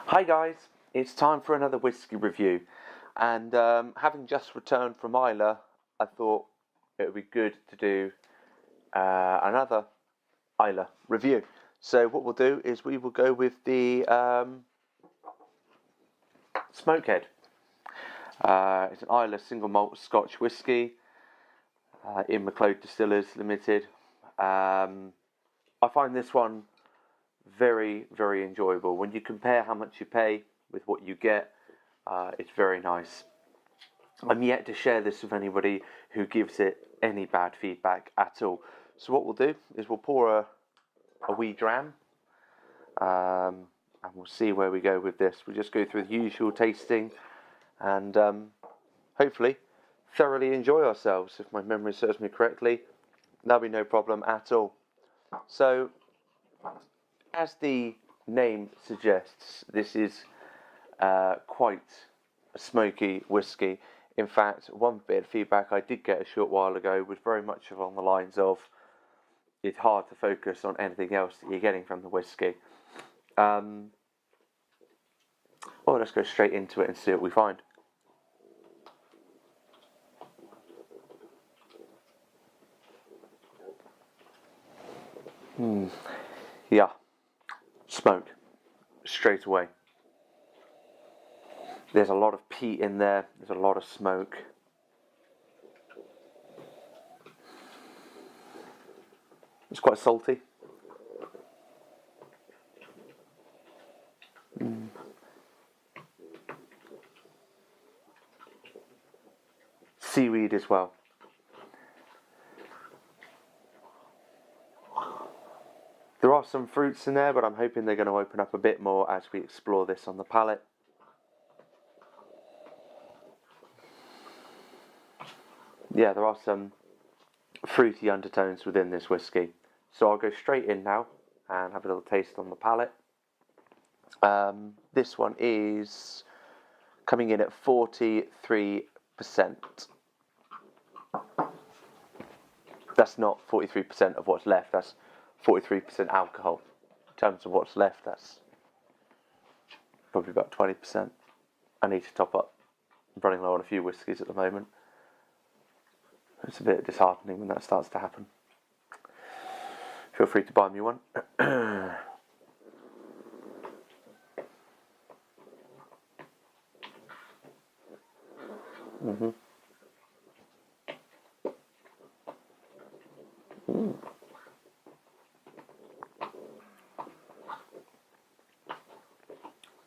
Hi guys, it's time for another whiskey review, and having just returned from Islay, I thought it would be good to do another Islay review. So what we'll do is we will go with the Smokehead. It's an Islay single malt Scotch whiskey in McLeod Distillers Limited. I find this one very, very enjoyable. When you compare how much you pay with what you get, it's very nice. I'm yet to share this with anybody who gives it any bad feedback at all. So what we'll do is we'll pour a wee dram, and we'll see where we go with this. We'll just go through the usual tasting and hopefully thoroughly enjoy ourselves. If my memory serves me correctly, that'll be no problem at all. So, as the name suggests, this is quite a smoky whiskey. In fact, one bit of feedback I did get a short while ago was very much along the lines of it's hard to focus on anything else that you're getting from the whiskey. Well, let's go straight into it and see what we find. Yeah. Smoke straight away. There's a lot of peat in there. There's a lot of smoke. It's quite salty. Seaweed as well. There are some fruits in there, but I'm hoping they're going to open up a bit more as we explore this on the palate. Yeah, there are some fruity undertones within this whiskey. So I'll go straight in now and have a little taste on the palate. This one is coming in at 43%. That's not 43% of what's left, that's 43% alcohol. In terms of what's left, that's probably about 20%. I need to top up. I'm running low on a few whiskies at the moment. It's a bit disheartening when that starts to happen. Feel free to buy me one.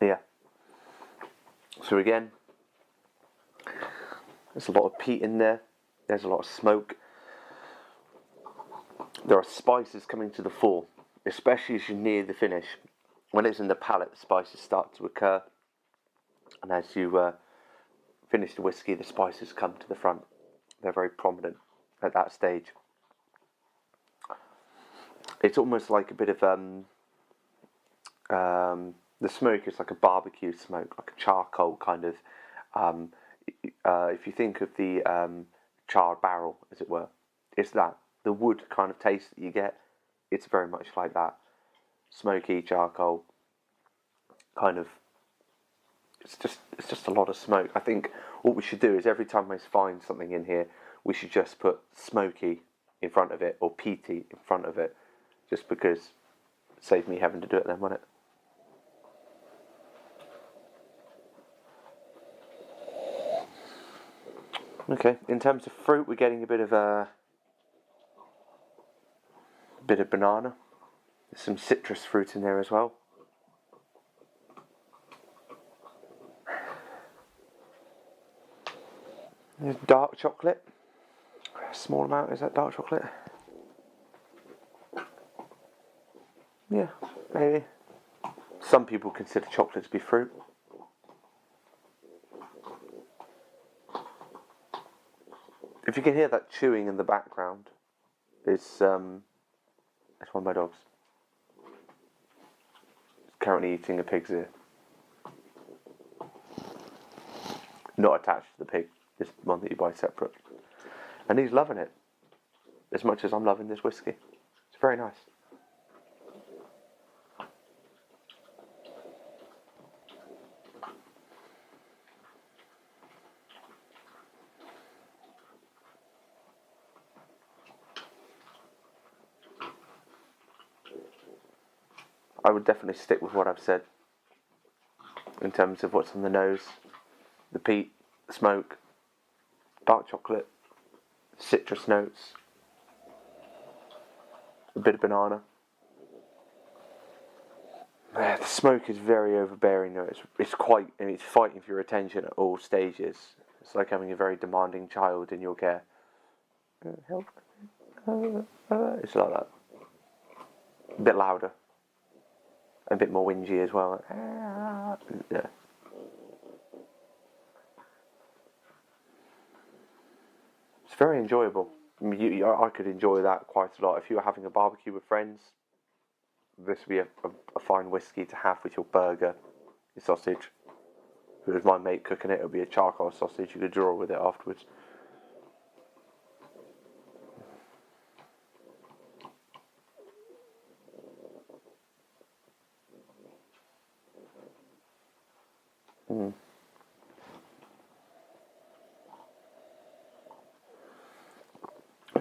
Yeah. So again, there's a lot of peat in there. There's a lot of smoke. There are spices coming to the fore, especially as you near the finish. When it's in the palate, the spices start to occur, and as you finish the whiskey, the spices come to the front. They're very prominent at that stage. It's almost like a bit of the smoke is like a barbecue smoke, like a charcoal kind of. If you think of the charred barrel, as it were, it's that the wood kind of taste that you get. It's very much like that, smoky charcoal kind of. It's just a lot of smoke. I think what we should do is every time I find something in here, we should just put smoky in front of it or peaty in front of it, just because it saves me having to do it then, won't it? Okay, in terms of fruit, we're getting a bit of banana. There's some citrus fruit in there as well. There's dark chocolate. A small amount, is that dark chocolate? Yeah, maybe. Some people consider chocolate to be fruit. If you can hear that chewing in the background, it's one of my dogs. He's currently eating a pig's ear. Not attached to the pig, just one that you buy separate. And he's loving it as much as I'm loving this whiskey. It's very nice. I would definitely stick with what I've said in terms of what's on the nose. The peat, the smoke, dark chocolate, citrus notes, a bit of banana. The smoke is very overbearing though. It's fighting for your attention at all stages. It's like having a very demanding child in your care. Help. It's like that. A bit louder. A bit more whingy as well. Yeah. It's very enjoyable. I could enjoy that quite a lot. If you were having a barbecue with friends, this would be a fine whiskey to have with your burger, your sausage. If it was my mate cooking it, it would be a charcoal sausage you could draw with it afterwards.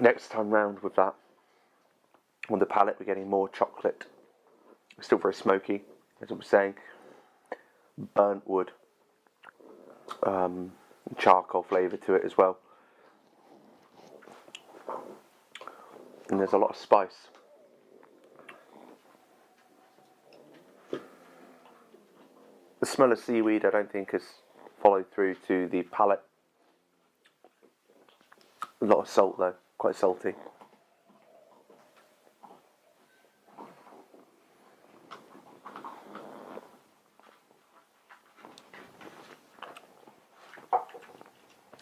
Next time round with that, on the palate we're getting more chocolate. Still very smoky, as I was saying. Burnt wood. Charcoal flavour to it as well. And there's a lot of spice. The smell of seaweed I don't think has followed through to the palate. A lot of salt though, quite salty.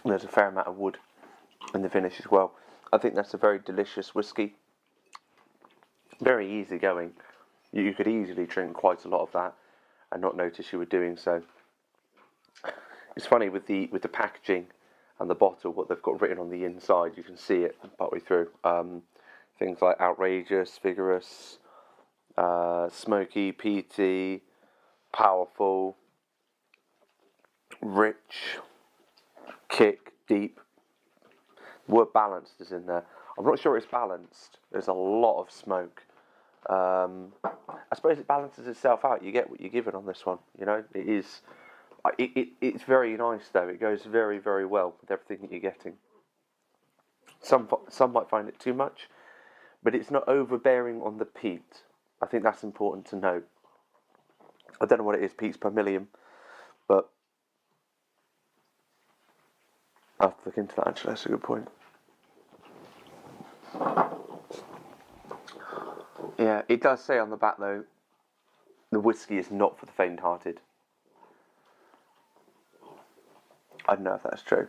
There's a fair amount of wood in the finish as well. I think that's a very delicious whiskey. Very easy going. You could easily drink quite a lot of that and not notice you were doing so. It's funny with the packaging and the bottle, what they've got written on the inside. You can see it partway through. Things like outrageous, vigorous, smoky, peaty, powerful, rich, kick, deep. The word balanced is in there. I'm not sure it's balanced. There's a lot of smoke. I suppose it balances itself out. You get what you give it on this one. You know, it is. It's very nice though. It goes very, very well with everything that you're getting. Some might find it too much, but it's not overbearing on the peat. I think that's important to note. I don't know what it is, peats per million, but I'll have to look into that actually. That's a good point. Yeah, it does say on the back though, the whiskey is not for the faint-hearted. I don't know if that's true.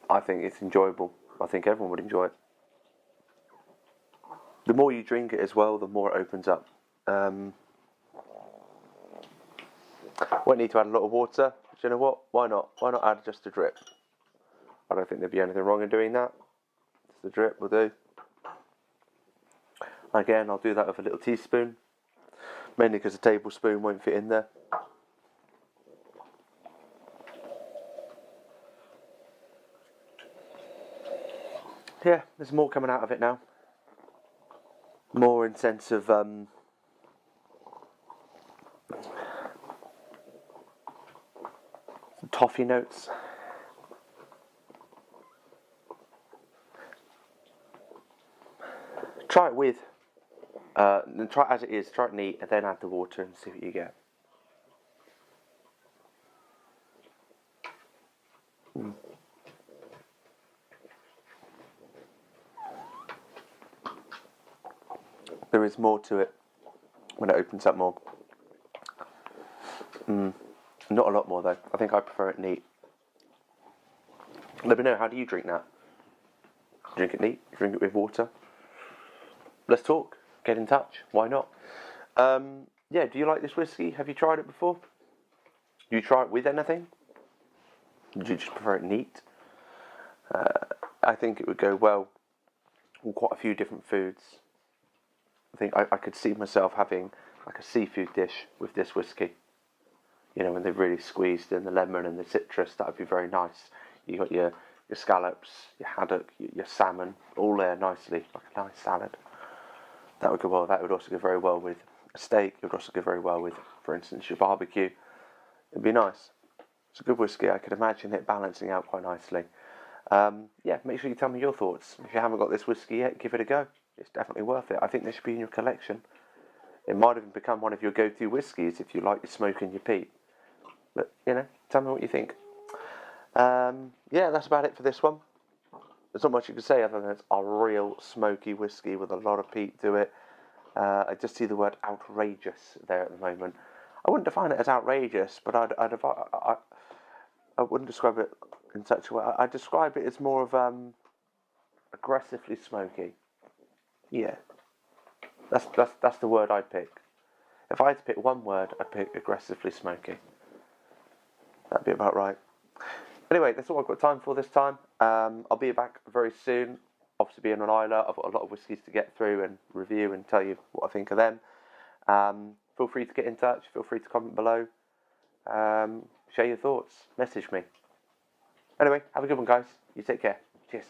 I think it's enjoyable. I think everyone would enjoy it. The more you drink it as well, the more it opens up. Won't need to add a lot of water. Do you know what? Why not? Why not add just a drip? I don't think there'd be anything wrong in doing that. Just a drip will do. Again, I'll do that with a little teaspoon. Mainly because a tablespoon won't fit in there. Yeah, there's more coming out of it now. More in sense of some toffee notes. Try it with, try it as it is, try it neat, and then add the water and see what you get. There is more to it when it opens up more. Not a lot more though. I think I prefer it neat. Let me know, how do you drink that? Drink it neat? Drink it with water? Let's talk. Get in touch. Why not? Yeah, do you like this whiskey? Have you tried it before? Do you try it with anything? Do you just prefer it neat? I think it would go well with quite a few different foods. I think I could see myself having like a seafood dish with this whiskey. You know, when they've really squeezed in the lemon and the citrus, that would be very nice. You got your scallops, your haddock, your salmon, all there nicely, like a nice salad. That would go well. That would also go very well with a steak. It would also go very well with, for instance, your barbecue. It'd be nice. It's a good whiskey. I could imagine it balancing out quite nicely. Yeah, make sure you tell me your thoughts. If you haven't got this whiskey yet, give it a go. It's definitely worth it. I think this should be in your collection. It might even become one of your go-to whiskies if you like your smoke and your peat. But, you know, tell me what you think. Yeah, that's about it for this one. There's not much you can say other than it's a real smoky whiskey with a lot of peat to it. I just see the word outrageous there at the moment. I wouldn't define it as outrageous, but I wouldn't describe it in such a way. I'd describe it as more of aggressively smoky. Yeah, that's the word I'd pick. If I had to pick one word, I'd pick aggressively smoky. That'd be about right. Anyway, that's all I've got time for this time. I'll be back very soon. Obviously, being on Islay, I've got a lot of whiskies to get through and review and tell you what I think of them. Feel free to get in touch. Feel free to comment below. Share your thoughts. Message me. Anyway, have a good one, guys. You take care. Cheers.